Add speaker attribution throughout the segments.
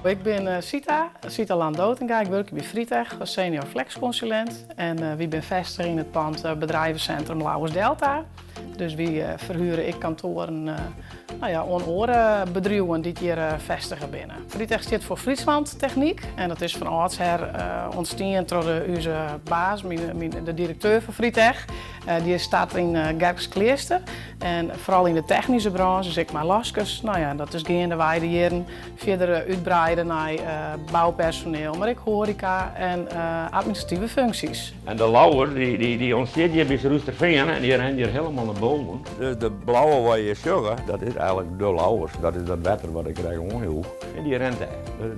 Speaker 1: Ik ben Sita Landotenga. Ik werk bij Frietech als senior flexconsulent. En wie ben vestigd in het pand bedrijvencentrum Lauwers Delta. Dus wie verhuren ik kantoren aan andere bedrijven die hier vestigen binnen. Frietech staat voor Friesland Techniek. En dat is van oudsher ontstaan door onze baas, de directeur van Frietech. Die staat in Gerkskleerste. En vooral in de technische branche, dus ik maar lasjes. Dat is gaande de jaren verder uitbreiden naar bouwpersoneel, maar ik horeca en administratieve functies.
Speaker 2: En de lauwer die ontstaat hier bij Roesterveen en die rent hier helemaal naar boven. De blauwe waar je zegt, dat is eigenlijk de lauwers. Dat is dat water wat ik krijg omhoog. En die rent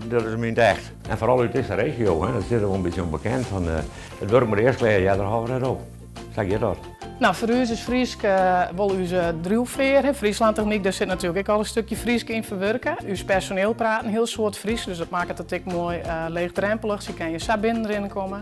Speaker 2: dat is mijn echt. En vooral uit deze regio, hè, dat zit er wel een beetje onbekend van. Het wordt maar eerst geleden, ja daar houden we het op. Zeg je dat?
Speaker 1: Nou, voor ons is Friesk wel onze druwveer. Friesland Techniek, daar zit natuurlijk ook al een stukje Friesk in verwerken. Uw personeel praat een heel soort Fries, dus dat maakt het ook mooi leegdrempelig. Je kan je zo binnen erin komen.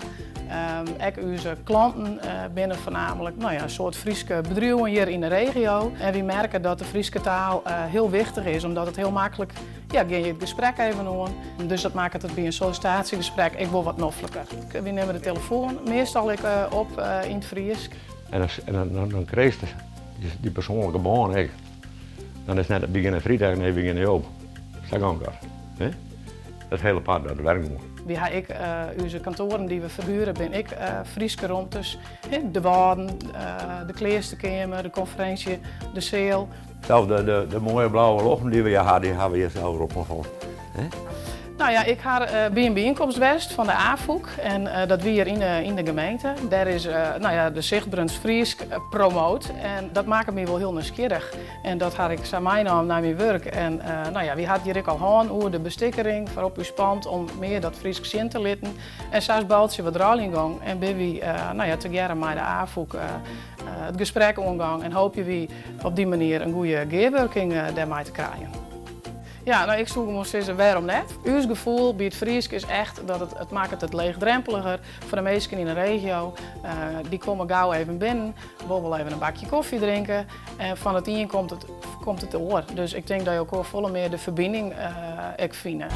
Speaker 1: Ook onze klanten binnen voornamelijk een soort Frieske bedrijven hier in de regio. En we merken dat de Frieske taal heel wichtig is, omdat het heel makkelijk ga je het gesprek even aan. Dus dat maakt het bij een sollicitatiegesprek ik wel wat noffelijker. We nemen de telefoon meestal op in het Fries.
Speaker 2: En dan krijg je die persoonlijke baan. Dan is het net het begin Frietech en het begin op. Zeg ook dat. Dat hele pad, dat werkt mooi.
Speaker 1: Wie heb ik onze kantoren die we verhuren, ben ik Frieske rond. Dus de Waarden, de Kleerstekamer, de conferentie, de Seel.
Speaker 2: Zelfs de mooie blauwe lochten die we hadden, die hebben we hier zelf op nog.
Speaker 1: Nou ja, ik ga B&B Inkomst West van de AFOEK en dat weer in de gemeente. Daar is de Zichtbruns Friesk promoot en dat maakt me wel heel nieuwsgierig. En dat had ik zijn mijn naam naar mijn werk. En wie had hier al aan over de bestikkering voor op uw pand om meer dat Friesk zin te litten. En zelfs bouwt je wat rolling en ben we together met de AFOEK het gesprek omgang en hoop je wie op die manier een goede gearwerking daarmee te krijgen. Ja, ik zoek hem steeds waarom net. Uw gevoel bij het Friesk is echt dat het maakt het leegdrempeliger voor de mensen in de regio. Die komen gauw even binnen, wel even een bakje koffie drinken en van het in komt het oor. Dus ik denk dat je ook wel volle meer de verbinding vinden.